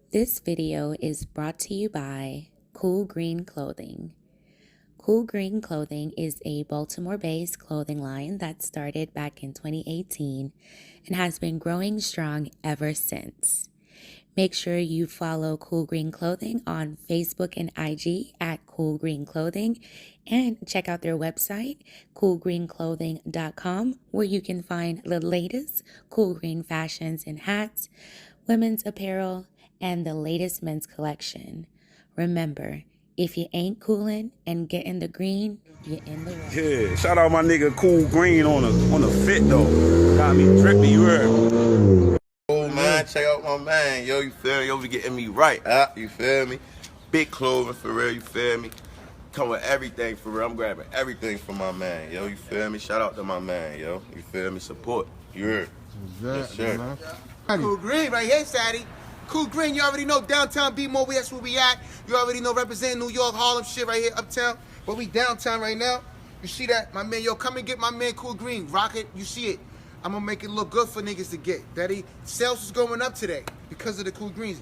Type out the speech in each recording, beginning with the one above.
This video is brought to you by Cool Green Clothing. Cool Green Clothing is a Baltimore-based clothing line that started back in 2018 and has been growing strong ever since. Make sure you follow Cool Green Clothing on Facebook and IG at Cool Green Clothing, and check out their website, coolgreenclothing.com, where you can find the latest cool green fashions and hats, women's apparel, and the latest men's collection. Remember, if you ain't coolin' and getting the green, you're in the wrong. Yeah, shout out my nigga Cool Green on the fit though. Got me drippy, you heard? Oh man, check out my man, yo, you feel me? Yo, be getting me right, you feel me? Big clothing for real, you feel me? Come with everything for real, I'm grabbing everything from my man, yo, you feel me? Shout out to my man, yo, you feel me? Support, you heard? Yes, sir. Cool Green right here, Sadie. Cool Green, you already know downtown Baltimore, that's where we at. You already know representing New York, Harlem shit right here, uptown. But we downtown right now. You see that? My man, yo, come and get my man Cool Green. Rock it, you see it. I'm gonna make it look good for niggas to get. Daddy, sales is going up today because of the Cool Greens.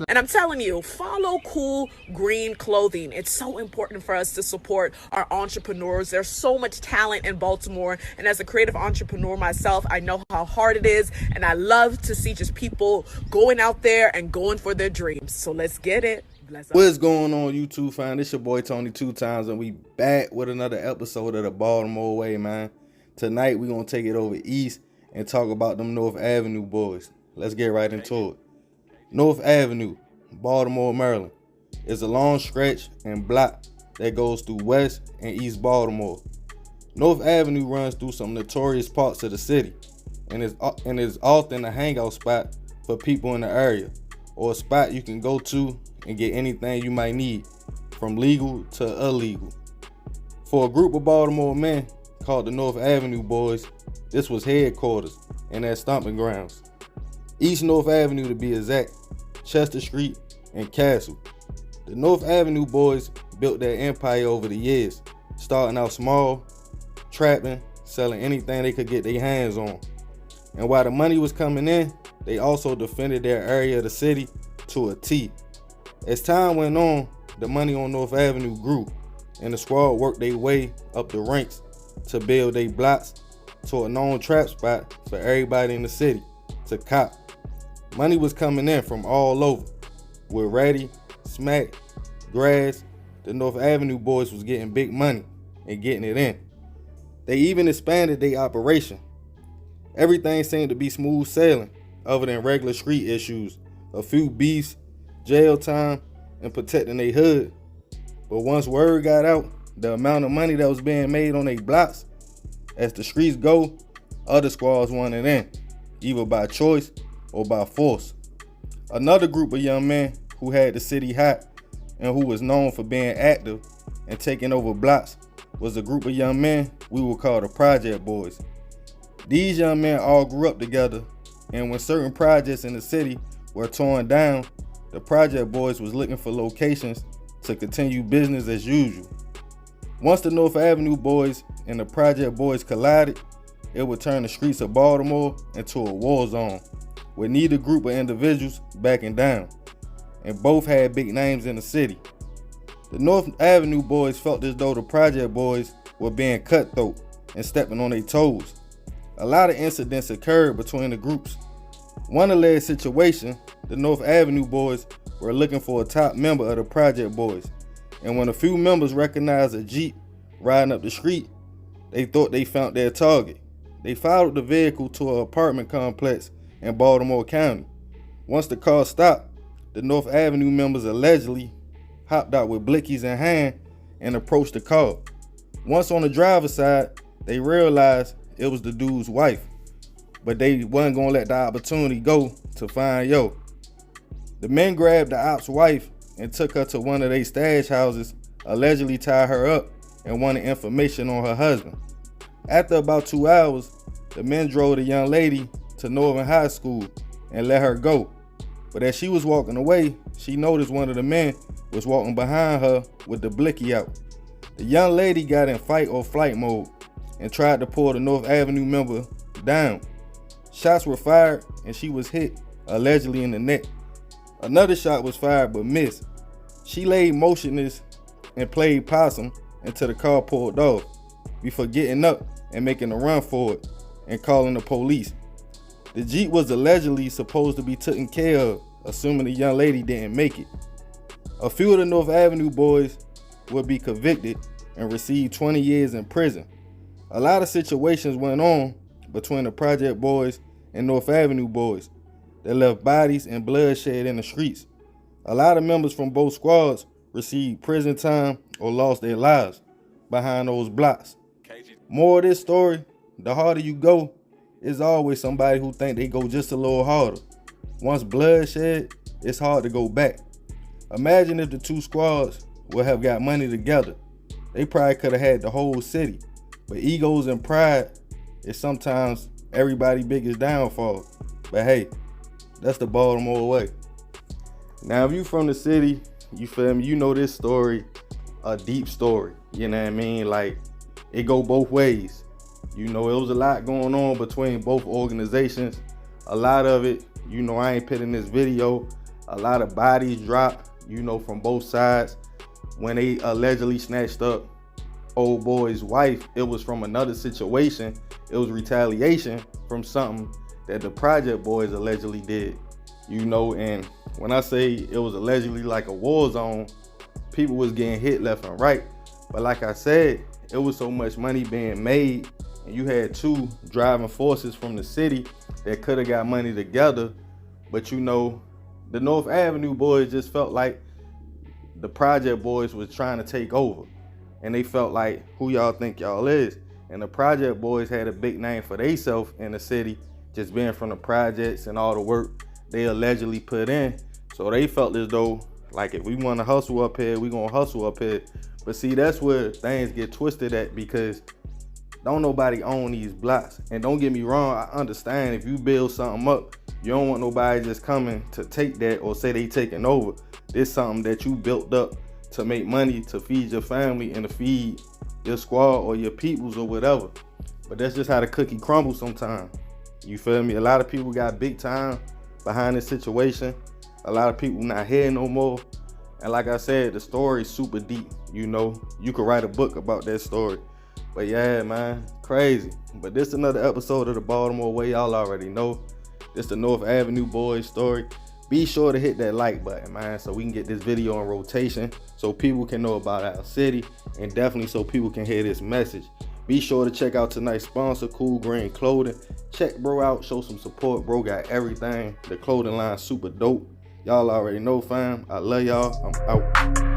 And I'm telling you, follow Cool Green Clothing. It's so important for us to support our entrepreneurs. There's so much talent in Baltimore. And as a creative entrepreneur myself, I know how hard it is. And I love to see just people going out there and going for their dreams. So let's get it. What's going on, YouTube fam? It's your boy Tony 2Times, and we back with another episode of the Baltimore Way, man. Tonight, we're going to take it over east and talk about them North Avenue boys. Let's get right into it. North Avenue, Baltimore, Maryland, is a long stretch and block that goes through West and East Baltimore. North Avenue runs through some notorious parts of the city and is often a hangout spot for people in the area, or a spot you can go to and get anything you might need, from legal to illegal. For a group of Baltimore men called the North Avenue Boys, this was headquarters and their stomping grounds. East North Avenue to be exact, Chester Street, and Castle. The North Avenue Boys built their empire over the years, starting out small, trapping, selling anything they could get their hands on. And while the money was coming in, they also defended their area of the city to a T. As time went on, the money on North Avenue grew, and the squad worked their way up the ranks to build their blocks to a known trap spot for everybody in the city to cop. Money was coming in from all over. With Ratty, Smack, Grass, the North Avenue Boys was getting big money and getting it in. They even expanded their operation. Everything seemed to be smooth sailing, other than regular street issues, a few beefs, jail time, and protecting their hood. But once word got out, the amount of money that was being made on their blocks, as the streets go, other squads wanted in, either by choice or by force. Another group of young men who had the city hot and who was known for being active and taking over blocks was a group of young men we would call the Project Boys. These young men all grew up together, and when certain projects in the city were torn down, the Project Boys was looking for locations to continue business as usual. Once the North Avenue Boys and the Project Boys collided, it would turn the streets of Baltimore into a war zone, with neither group of individuals backing down, and both had big names in the city. The North Avenue Boys felt as though the Project Boys were being cutthroat and stepping on their toes. A lot of incidents occurred between the groups. One alleged situation, the North Avenue Boys were looking for a top member of the Project Boys, and when a few members recognized a Jeep riding up the street, they thought they found their target. They followed the vehicle to an apartment complex in Baltimore County. Once the car stopped, the North Avenue members allegedly hopped out with blickies in hand and approached the car. Once on the driver's side, they realized it was the dude's wife, but they wasn't gonna let the opportunity go to find Yo. The men grabbed the op's wife and took her to one of their stash houses, allegedly tied her up and wanted information on her husband. After about 2 hours, the men drove the young lady to Northern High School and let her go. But as she was walking away, she noticed one of the men was walking behind her with the blicky out. The young lady got in fight or flight mode and tried to pull the North Avenue member down. Shots were fired and she was hit, allegedly in the neck. Another shot was fired but missed. She laid motionless and played possum until the car pulled off, before getting up and making a run for it and calling the police. The Jeep was allegedly supposed to be taken care of, assuming the young lady didn't make it. A few of the North Avenue boys would be convicted and receive 20 years in prison. A lot of situations went on between the Project Boys and North Avenue boys that left bodies and bloodshed in the streets. A lot of members from both squads received prison time or lost their lives behind those blocks. More of this story, the harder you go, is always somebody who think they go just a little harder. Once bloodshed, it's hard to go back. Imagine if the two squads would have got money together. They probably could have had the whole city. But egos and pride is sometimes everybody's biggest downfall. But hey, that's the Baltimore way. Now, if you from the city, you feel me, you know this story, a deep story. You know what I mean? Like, it go both ways. You know, it was a lot going on between both organizations. A lot of it, you know, I ain't put in this video. A lot of bodies dropped, you know, from both sides. When they allegedly snatched up old boy's wife, it was from another situation. It was retaliation from something that the Project Boys allegedly did. You know, and when I say it was allegedly like a war zone, people was getting hit left and right. But like I said, it was so much money being made, and you had two driving forces from the city that could have got money together. But you know, the North Avenue boys just felt like the Project Boys was trying to take over. And they felt like, who y'all think y'all is? And the Project Boys had a big name for themselves in the city, just being from the projects and all the work they allegedly put in. So they felt as though, like, if we want to hustle up here, we gonna hustle up here. But see, that's where things get twisted at, because don't nobody own these blocks. And don't get me wrong, I understand if you build something up, you don't want nobody just coming to take that or say they taking over. It's something that you built up to make money, to feed your family and to feed your squad or your peoples or whatever. But that's just how the cookie crumbles sometimes. You feel me? A lot of people got big time behind this situation. A lot of people not here no more. And like I said, the story is super deep. You know, you could write a book about that story. But yeah, man, crazy. But this is another episode of the Baltimore Way. Y'all already know. This the North Avenue boys story. Be sure to hit that like button, man, so we can get this video in rotation, so people can know about our city, and definitely so people can hear this message. Be sure to check out tonight's sponsor, Cool Green Clothing. Check bro out, show some support. Bro got everything. The clothing line super dope. Y'all already know, fam. I love y'all. I'm out.